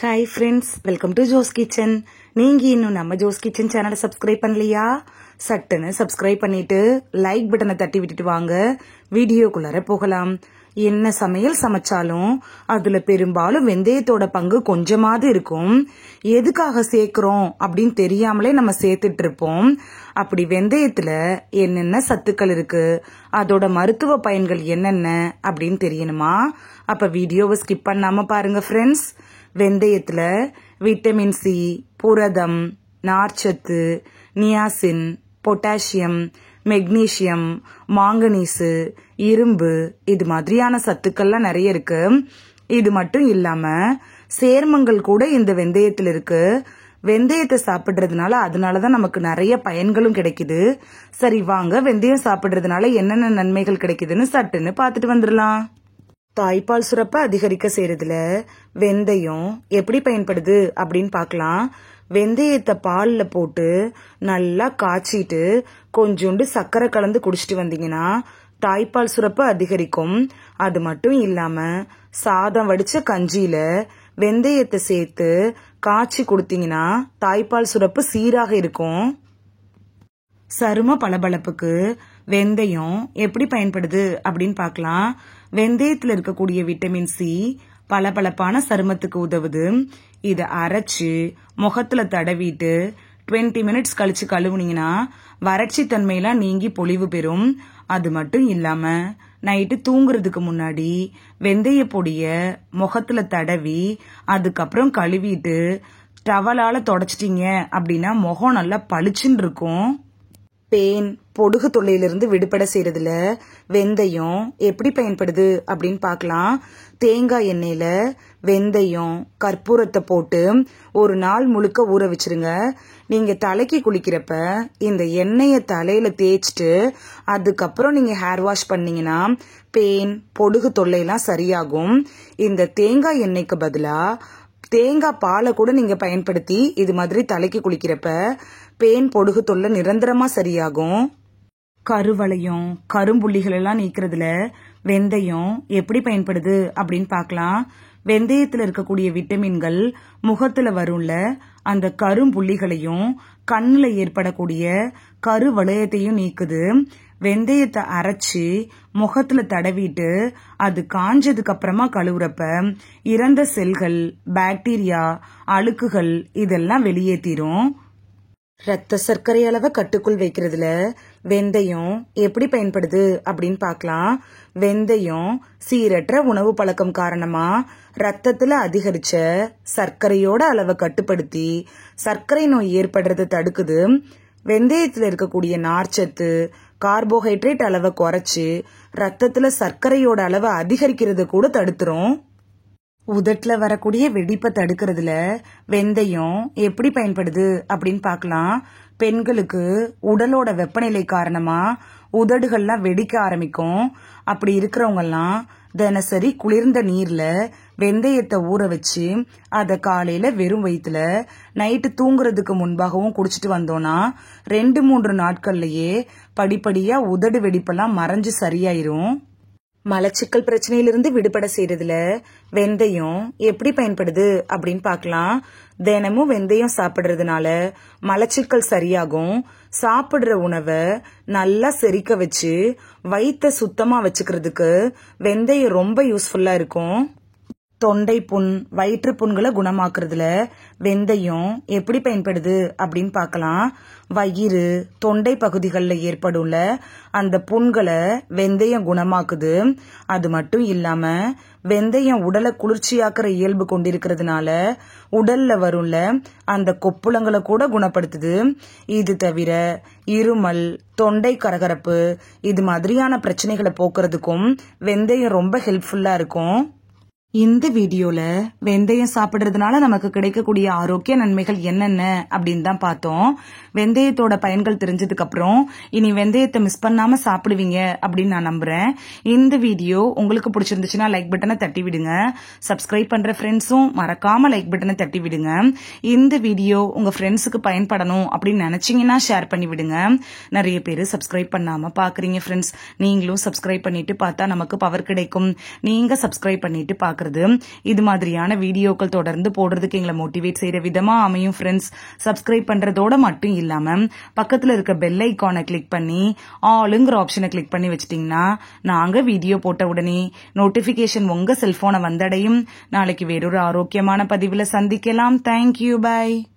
Hi friends, welcome to Jo's kitchen. நீங்க இன்னும் நம்ம ஜோஸ் கிச்சன் சேனலை சப்ஸ்கிரைப் பண்ணலையா? சட்டுன்னு சப்ஸ்கிரைப் பண்ணிட்டு லைக் பட்டனை தட்டி விட்டுட்டு வாங்க, வீடியோக்குள்ளார போகலாம். என்ன சமையல் சமைச்சாலும் அதுல பெரும்பாலும் வெந்தயத்தோட பங்கு கொஞ்சமாவது இருக்கும். எதுக்காக சேர்க்கிறோம் அப்படின்னு தெரியாமலே நம்ம சேர்த்துட்டு இருப்போம். அப்படி வெந்தயத்துல என்னென்ன சத்துக்கள் இருக்கு, அதோட மருத்துவ பயன்கள் என்னென்ன அப்படின்னு தெரியணுமா? அப்ப வீடியோவை ஸ்கிப் பண்ணாம பாருங்க ஃப்ரெண்ட்ஸ். வெந்தயத்துல விட்டமின் சி, புரதம், நார்ச்சத்து, நியாசின், பொட்டாசியம், மெக்னீசியம், மாங்கனீசு, இரும்பு, இது மாதிரியான சத்துக்கள்லாம் நிறைய இருக்கு. இது மட்டும் இல்லாம சேர்மங்கள் கூட இந்த வெந்தயத்துல இருக்கு. வெந்தயத்தை சாப்பிடுறதுனால அதனாலதான் நமக்கு நிறைய பயன்களும் கிடைக்குது. சரி வாங்க, வெந்தயம் சாப்பிடுறதுனால என்னென்ன நன்மைகள் கிடைக்குதுன்னு சட்டுன்னு பார்த்துட்டு வந்துடலாம். தாய்ப்பால் சுரப்ப அதிகரிக்க செய்யறதுல வெந்தயம் எப்படி பயன்படுது அப்படின்னு பார்க்கலாம். வெந்தயத்தை பால்ல போட்டு நல்லா காய்ச்சிட்டு கொஞ்சோண்டு சர்க்கரை கலந்து குடிச்சிட்டு வந்தீங்கன்னா தாய்ப்பால் சுரப்பு அதிகரிக்கும். அது மட்டும் இல்லாம சாதம் வடிச்ச கஞ்சியில வெந்தயத்தை சேர்த்து காய்ச்சி கொடுத்தீங்கன்னா தாய்ப்பால் சுரப்பு சீராக இருக்கும். சரும பளபளப்புக்கு வெந்தயம் எப்படி பயன்படுது அப்படின்னு பார்க்கலாம். வெந்தயத்துல இருக்கக்கூடிய விட்டமின் சி பளபளப்பான சருமத்துக்கு உதவுது. இத அரைச்சு முகத்துல தடவிட்டு 20 மினிட்ஸ் கழிச்சு கழுவுனீங்கன்னா வறட்சி தன்மையெல்லாம் நீங்கி பொலிவு பெறும். அது மட்டும் இல்லாம நைட்டு தூங்குறதுக்கு முன்னாடி வெந்தய பொடிய முகத்துல தடவி அதுக்கப்புறம் கழுவிட்டு டவலால தொடச்சிட்டீங்க அப்படின்னா முகம் நல்லா பளிச்சுன்னு இருக்கும். பேன், பொடுகு தொல்லையிலிருந்து விடுபட செய்யறதுல வெந்தயம் எப்படி பயன்படுது அப்படின்னு பார்க்கலாம். தேங்காய் எண்ணெயில வெந்தயம், கற்பூரத்தை போட்டு ஒரு நாள் முழுக்க ஊற வச்சிருங்க. நீங்க தலைக்கு குளிக்கிறப்ப இந்த எண்ணெயை தலையில தேய்ச்சிட்டு அதுக்கப்புறம் நீங்க ஹேர் வாஷ் பண்ணீங்கன்னா பேன், பொடுகு தொல்லையெல்லாம் சரியாகும். இந்த தேங்காய் எண்ணெய்க்கு பதிலா தேங்காய் பாலை கூட நீங்க பயன்படுத்தி இது மாதிரி தலைக்கு குளிக்கிறப்ப பேன், பொடுகு தொல்லை நிரந்தரமா சரியாகும். கருவளையம், கரும்புள்ளிகள் எல்லாம் நீக்கிறதுல வெந்தயம் எப்படி பயன்படுது அப்படின்னு பார்க்கலாம். வெந்தயத்துல இருக்கக்கூடிய விட்டமின்கள் முகத்துல வரும்ல அந்த கரும்புள்ளிகளையும் கண்ணுல ஏற்படக்கூடிய கருவளையத்தையும் நீக்குது. வெந்தயத்தை அரைச்சு முகத்துல தடவிட்டு அது காஞ்சதுக்கு அப்புறமா கழுவுறப்ப இறந்த செல்கள், பாக்டீரியா, அழுக்குகள் இதெல்லாம் வெளியேற்றிரும். ரத்த சர்க்கரை அளவை கட்டுக்குள் வைக்கிறதுல வெந்தயம் எப்படி பயன்படுது அப்படின்னு பார்க்கலாம். வெந்தயம் சீரற்ற உணவு பழக்கம் காரணமா ரத்தத்துல அதிகரிச்ச சர்க்கரையோட அளவை கட்டுப்படுத்தி சர்க்கரை நோய் ஏற்படுறதை தடுக்குது. வெந்தயத்துல இருக்கக்கூடிய நார்ச்சத்து, கார்போஹைட்ரேட் அளவை குறைச்சு ரத்தத்துல சர்க்கரையோட அளவை அதிகரிக்கிறத கூட தடுத்துரும். உதட்டுல வரக்கூடிய வெடிப்பை தடுக்கிறதுல வெந்தயம் எப்படி பயன்படுது அப்படின்னு பார்க்கலாம். பெண்களுக்கு உடலோட வெப்பநிலை காரணமா உதடுகள்லாம் வெடிக்க ஆரம்பிக்கும். அப்படி இருக்கிறவங்க எல்லாம் தினசரி குளிர்ந்த நீர்ல வெந்தயத்தை ஊற வச்சு அதை காலையில வெறும் வயிற்றுல நைட்டு தூங்குறதுக்கு முன்பாகவும் குடிச்சிட்டு வந்தோம்னா 2-3 நாட்கள்லயே படிப்படியா உதடு வெடிப்பெல்லாம் மறைஞ்சு சரியாயிரும். மலச்சிக்கல் பிரச்சனையிலிருந்து விடுபட செய்யறதுல வெந்தயம் எப்படி பயன்படுது அப்படின்னு பார்க்கலாம். தினமும் வெந்தயம் சாப்பிடுறதுனால மலச்சிக்கல் சரியாகும். சாப்பிடுற உணவை நல்லா செரிக்க வச்சு வயிற்ற சுத்தமா வச்சுக்கிறதுக்கு வெந்தயம் ரொம்ப யூஸ்ஃபுல்லா இருக்கும். தொண்டை புண், வயிற்று புண்களை குணமாக்குறதுல வெந்தயம் எப்படி பயன்படுது அப்படின்னு பார்க்கலாம். வயிறு, தொண்டை பகுதிகளில் ஏற்படும்ல அந்த புண்களை வெந்தயம் குணமாக்குது. அது மட்டும் இல்லாம வெந்தயம் உடலை குளிர்ச்சியாக்குற இயல்பு கொண்டிருக்கிறதுனால உடல்ல வரும்ல அந்த கொப்புளங்களை கூட குணப்படுத்துது. இது தவிர இருமல், தொண்டை கரகரப்பு இது மாதிரியான பிரச்சனைகளை போக்குறதுக்கும் வெந்தயம் ரொம்ப ஹெல்ப்ஃபுல்லா இருக்கும். இந்த வீடியோல வெந்தயம் சாப்பிடுறதுனால நமக்கு கிடைக்கக்கூடிய ஆரோக்கிய நன்மைகள் என்னென்ன அப்படின்னு தான் பார்த்தோம். வெந்தயத்தோட பயன்கள் தெரிஞ்சதுக்கு அப்புறம் இனி வெந்தயத்தை மிஸ் பண்ணாம சாப்பிடுவீங்க அப்படின்னு நான் நம்புறேன். இந்த வீடியோ உங்களுக்கு பிடிச்சிருந்துச்சுன்னா லைக் பட்டனை தட்டி விடுங்க. சப்ஸ்கிரைப் பண்ற ஃப்ரெண்ட்ஸும் மறக்காம லைக் பட்டனை தட்டி விடுங்க. இந்த வீடியோ உங்க ஃப்ரெண்ட்ஸுக்கு பயன்படணும் அப்படின்னு நினைச்சீங்கன்னா ஷேர் பண்ணி விடுங்க. நிறைய பேர் சப்ஸ்கிரைப் பண்ணாம பாக்குறீங்க ஃப்ரெண்ட்ஸ். நீங்களும் சப்ஸ்கிரைப் பண்ணிட்டு பார்த்தா நமக்கு பவர் கிடைக்கும். நீங்க சப்ஸ்கிரைப் பண்ணிட்டு பாக்குறது பாக்குறது இது மாதிரியான வீடியோக்கள் தொடர்ந்து போடுறதுக்கு எங்களை மோட்டிவேட் செய்யற விதமா அமையும் ஃப்ரெண்ட்ஸ். சப்ஸ்கிரைப் பண்றதோட மட்டும் இல்லாம பக்கத்துல இருக்க பெல் ஐகானை கிளிக் பண்ணி ஆளுங்கிற ஆப்ஷனை கிளிக் பண்ணி வச்சிட்டீங்கன்னா நாங்க வீடியோ போட்ட உடனே நோட்டிபிகேஷன் உங்க செல்போனை வந்தடையும். நாளைக்கு வேறொரு ஆரோக்கியமான பதிவுல சந்திக்கலாம். Thank you, by.